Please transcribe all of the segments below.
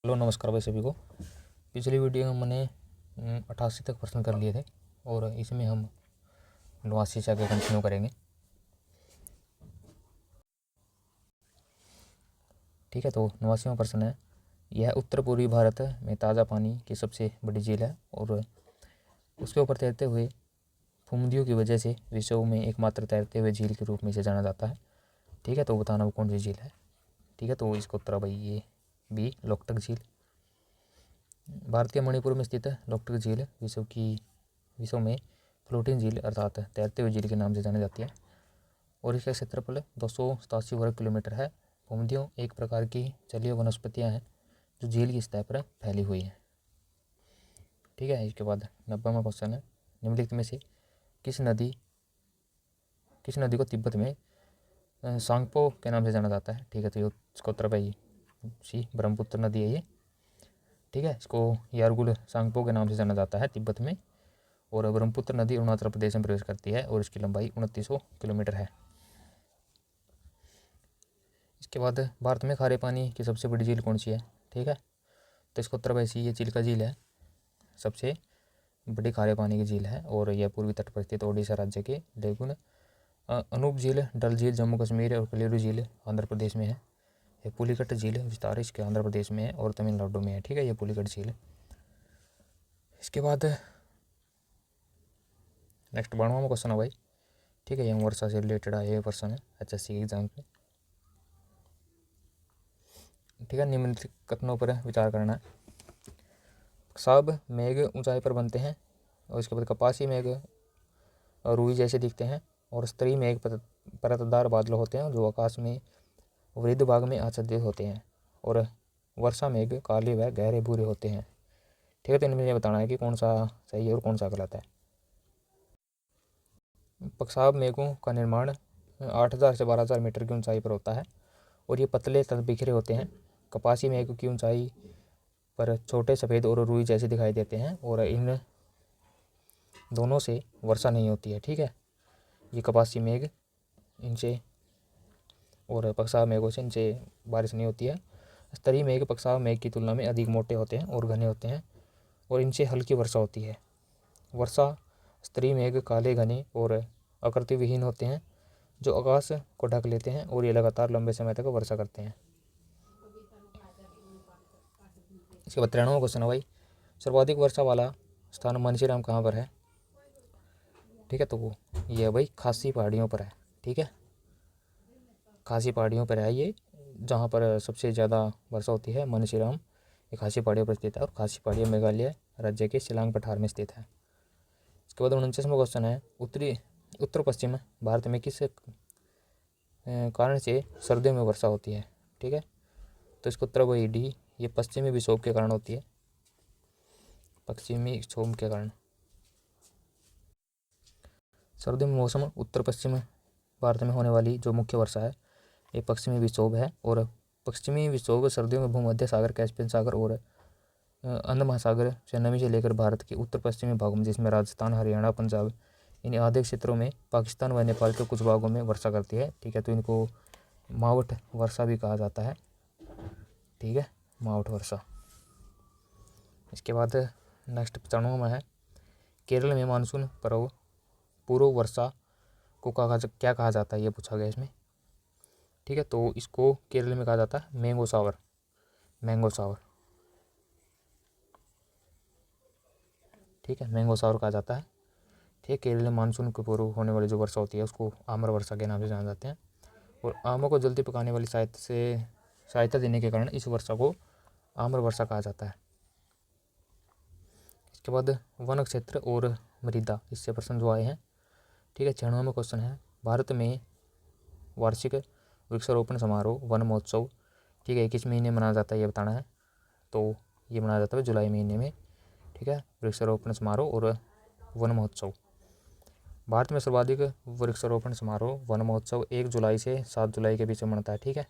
Hello नमस्कार भाई सभी को। पिछली वीडियो में मैंने 88 तक प्रश्न कर लिए थे और इसमें हम 89 से आगे कंटिन्यू करेंगे। ठीक है, तो 89वां प्रश्न है, यह उत्तर पूर्वी भारत में ताज़ा पानी की सबसे बड़ी झील है और उसके ऊपर तैरते हुए फुमदियों की वजह से विश्व में एकमात्र तैरते हुए झील के रूप में इसे जाना जाता है। ठीक है, तो बताना वो कौन सी झील है। ठीक है, तो इसका उत्तर भाई ये बी लोकटक झील। भारत के मणिपुर में स्थित लोकटक झील विश्व में फ्लोटिंग झील अर्थात तैरते हुए झील के नाम से जानी जाती है और इसका क्षेत्रफल 287 वर्ग किलोमीटर है। फुमदियों एक प्रकार की जलीय वनस्पतियां हैं जो झील की सतह पर फैली हुई हैं। ठीक है, इसके बाद 90वां क्वेश्चन है, निम्नलिखित में से किस नदी को तिब्बत में सांगपो के नाम से जाना जाता है। ठीक है, तो इसका उत्तर भाई सी ब्रह्मपुत्र नदी है ये। ठीक है, इसको यारगुल सांगपो के नाम से जाना जाता है तिब्बत में और ब्रह्मपुत्र नदी अरुणाचल प्रदेश में प्रवेश करती है और इसकी लंबाई 2900 किलोमीटर है। इसके बाद भारत में खारे पानी की सबसे बड़ी झील कौन सी है। ठीक है, तो इसका उत्तर वैसी ये चिल्का झील है, सबसे बड़ी खारे पानी की झील है और यह पूर्वी तट पर स्थित ओडिशा राज्य के लेगुन अनूप झील, डल झील जम्मू कश्मीर और कलेरू झील आंध्र प्रदेश में है। ये पुलिकट झील विस्तार इसके आंध्र प्रदेश में है और तमिलनाडु में है। ठीक है, ये पुलिकट झील। इसके बाद नेक्स्ट 92वां क्वेश्चन है भाई। ठीक है, ये वर्षा से रिलेटेड है, ये क्वेश्चन है HSC एग्जाम पे। ठीक है, निम्नलिखित कथनों पर विचार करना है। सब मेघ ऊंचाई पर बनते हैं और इसके बाद कपासी मेघ और रुई जैसे दिखते हैं और स्तरी मेघ परतदार बादल होते हैं जो आकाश में वृद्ध भाग में आच्छादित होते हैं और वर्षा मेघ काले व गहरे भूरे होते हैं। ठीक है, तो इनमें ये बताना है कि कौन सा सही है और कौन सा गलत है। पक्षाब मेघों का निर्माण 8000 से 12000 मीटर की ऊंचाई पर होता है और ये पतले तल बिखरे होते हैं। कपासी मेघ की ऊंचाई पर छोटे सफ़ेद और रुई जैसे दिखाई देते हैं और इन दोनों से वर्षा नहीं होती है। ठीक है, ये कपासी मेघ इनसे और पक्षाब मेघों से इनसे बारिश नहीं होती है। स्तरीय मेघ पक्षाब मेघ की तुलना में अधिक मोटे होते हैं और घने होते हैं और इनसे हल्की वर्षा होती है। वर्षा स्तरीय मेघ काले घने और आकृति विहीन होते हैं जो आकाश को ढक लेते हैं और ये लगातार लंबे समय तक वर्षा करते हैं। इसके बाद 93वां क्वेश्चन है भाई, सर्वाधिक वर्षा वाला स्थान मानसीराम कहाँ पर है। ठीक है, तो ये भाई खासी पहाड़ियों पर है। ठीक है, खासी पहाड़ियों पर है ये, जहाँ पर सबसे ज़्यादा वर्षा होती है। मानसीराम ये खासी पहाड़ियों पर स्थित है और खासी पहाड़ियाँ मेघालय राज्य के शिलांग पठार में स्थित है। इसके बाद 49वां क्वेश्चन है, उत्तर पश्चिम भारत में किस कारण से सर्दियों में वर्षा होती है। ठीक है, तो इसको उत्तर वही डी, ये पश्चिमी विक्षोभ के कारण होती है, पश्चिमी विक्षोभ के कारण। सर्दियों में मौसम उत्तर पश्चिम भारत में होने वाली जो मुख्य वर्षा है ये पश्चिमी विक्षोभ है और पश्चिमी विक्षोभ सर्दियों में भूमध्य सागर, कैस्पियन सागर और अंध महासागर से नमी से लेकर भारत के उत्तर पश्चिमी भागों में जिसमें राजस्थान, हरियाणा, पंजाब, इन आधे क्षेत्रों में पाकिस्तान व नेपाल के कुछ भागों में वर्षा करती है। ठीक है, तो इनको मावठ वर्षा भी कहा जाता है। ठीक है, मावठ वर्षा। इसके बाद नेक्स्ट 95वां में है, केरल में मानसून पूर्व वर्षा को क्या कहा जाता है, ये पूछा गया इसमें। ठीक है, तो इसको केरल में कहा जाता है मैंगो सावर। ठीक है, मैंगो सावर कहा जाता है। ठीक है, केरल में मानसून के पूर्व होने वाली जो वर्षा होती है उसको आम्र वर्षा के नाम से जाना जाते हैं और आमों को जल्दी पकाने वाली सहायता देने के कारण इस वर्षा को आम्र वर्षा कहा जाता है। इसके बाद वन क्षेत्र और मृदा, इससे प्रश्न जो आए हैं। ठीक है, 96वां क्वेश्चन है, भारत में वार्षिक वृक्षारोपण समारोह वन महोत्सव ठीक है किस महीने मनाया जाता है ये बताना है। तो ये मनाया जाता है जुलाई महीने में। ठीक है, वृक्षारोपण समारोह और वन महोत्सव। भारत में सर्वाधिक वृक्षारोपण समारोह वन महोत्सव 1 जुलाई से 7 जुलाई के बीच में मनता है। ठीक है,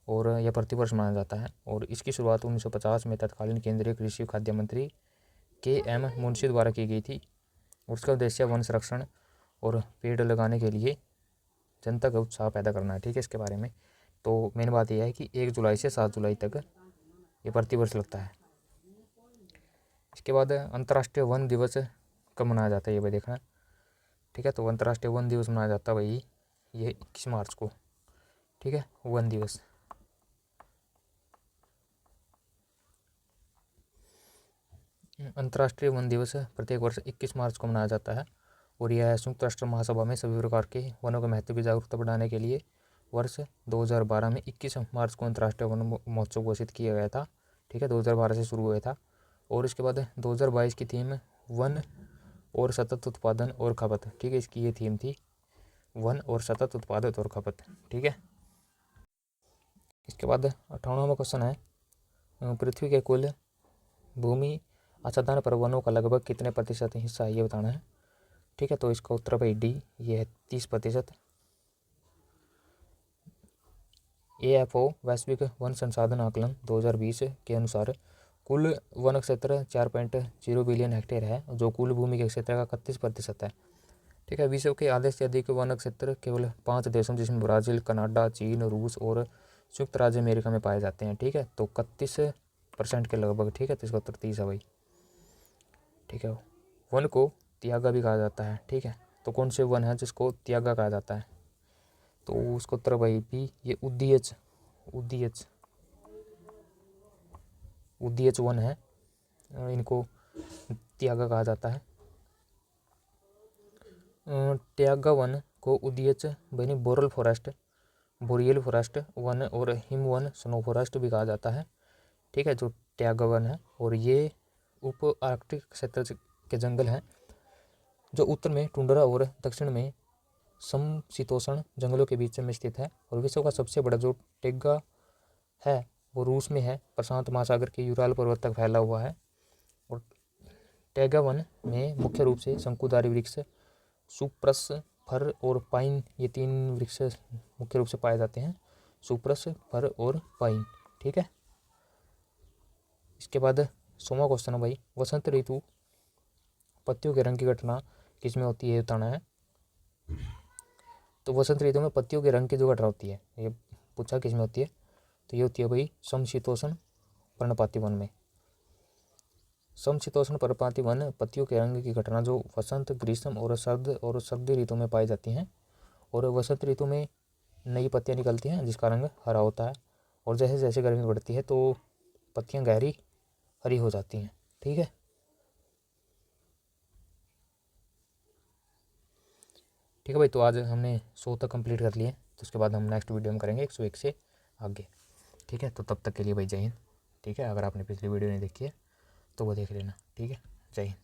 और यह प्रतिवर्ष मनाया जाता है और इसकी शुरुआत 1950 में तत्कालीन केंद्रीय कृषि खाद्य मंत्री KM मुंशी द्वारा की गई थी। उसका उद्देश्य वन संरक्षण और पेड़ लगाने के लिए जनता का उत्साह पैदा करना है। ठीक है, इसके बारे में तो मेन बात यह है कि 1 जुलाई से 7 जुलाई तक ये प्रतिवर्ष लगता है। इसके बाद अंतर्राष्ट्रीय वन दिवस कब मनाया जाता है ये भाई देखना, ठीक है। तो अंतर्राष्ट्रीय वन दिवस मनाया जाता है भाई ये 21 मार्च को, ठीक है, वन दिवस। अंतर्राष्ट्रीय वन दिवस प्रत्येक वर्ष 21 मार्च को मनाया जाता है और यह संयुक्त राष्ट्र महासभा में सभी प्रकार के वनों के महत्व की जागरूकता बढ़ाने के लिए वर्ष 2012 में 21 मार्च को अंतर्राष्ट्रीय वन महोत्सव घोषित किया गया था, ठीक है। 2012 से शुरू हुआ था। और इसके बाद 2022 की थीम वन और सतत उत्पादन और खपत, ठीक है। इसकी ये थीम थी वन और सतत उत्पादन और खपत, ठीक है। इसके बाद 58वां क्वेश्चन है, पृथ्वी के कुल भूमि आच्छादन पर वनों का लगभग कितने प्रतिशत हिस्सा है ये बताना है, ठीक है। तो इसका उत्तर भाई डी, ये है 30%। AFO वैश्विक वन संसाधन आकलन 2020 के अनुसार कुल वन क्षेत्र 4.0 बिलियन हेक्टेयर है, जो कुल भूमि के क्षेत्र का 31% है, ठीक है। विश्व के आधे से अधिक वन क्षेत्र केवल 5 देशों जिसमें ब्राज़ील, कनाडा, चीन, रूस और संयुक्त राज्य अमेरिका में पाए जाते हैं, ठीक है। तो 31% के लगभग, ठीक है। तो इसका उत्तर 30 है भाई, ठीक है। वन को त्यागा भी कहा जाता है, ठीक है। तो कौन से वन है जिसको त्यागा कहा जाता है, तो उसको उत्तर भाई भी ये उद्दीयच वन है, इनको त्यागा कहा जाता है। त्यागा वन को उद्दीयच बनी बोरल फॉरेस्ट, बोरियल फॉरेस्ट वन और हिम वन, स्नो फॉरेस्ट भी कहा जाता है, ठीक है, जो त्यागा वन है। और ये उप आर्कटिक क्षेत्र के जंगल हैं जो उत्तर में टुंड्रा और दक्षिण में समशीतोष्ण जंगलों के बीच में स्थित है। और विश्व का सबसे बड़ा जो टैगा है वो रूस में है, प्रशांत महासागर के यूराल पर्वत तक फैला हुआ है। और टैगा वन में मुख्य रूप से शंकुधारी वृक्ष, सुप्रस, फर और पाइन, ये 3 वृक्ष मुख्य रूप से पाए जाते हैं, सुप्रस, फर और पाइन, ठीक है। इसके बाद 100वां क्वेश्चन है भाई, वसंत ऋतु पत्तियों के रंग की घटना किसमें होती है बताना है। तो वसंत ऋतु में पत्तियों के रंग की जो घटना होती है ये पूछा किसमें होती है, तो ये होती है भाई समशीतोष्ण पर्णपाती वन में। समशीतोष्ण पर्णपाती वन पत्तियों के रंग की घटना जो वसंत, ग्रीष्म और सर्दी ऋतु में पाई जाती हैं। और वसंत ऋतु में नई पत्तियां निकलती हैं जिसका रंग हरा होता है, और जैसे जैसे गर्मी बढ़ती है तो पत्तियां गहरी हरी हो जाती हैं, ठीक है। ठीक है भाई, तो आज हमने 100 तक कंप्लीट कर लिए, तो उसके बाद हम नेक्स्ट वीडियो में करेंगे 101 से आगे, ठीक है। तो तब तक के लिए भाई जय हिंद, ठीक है। अगर आपने पिछली वीडियो नहीं देखी है तो वो देख लेना, ठीक है। जय हिंद।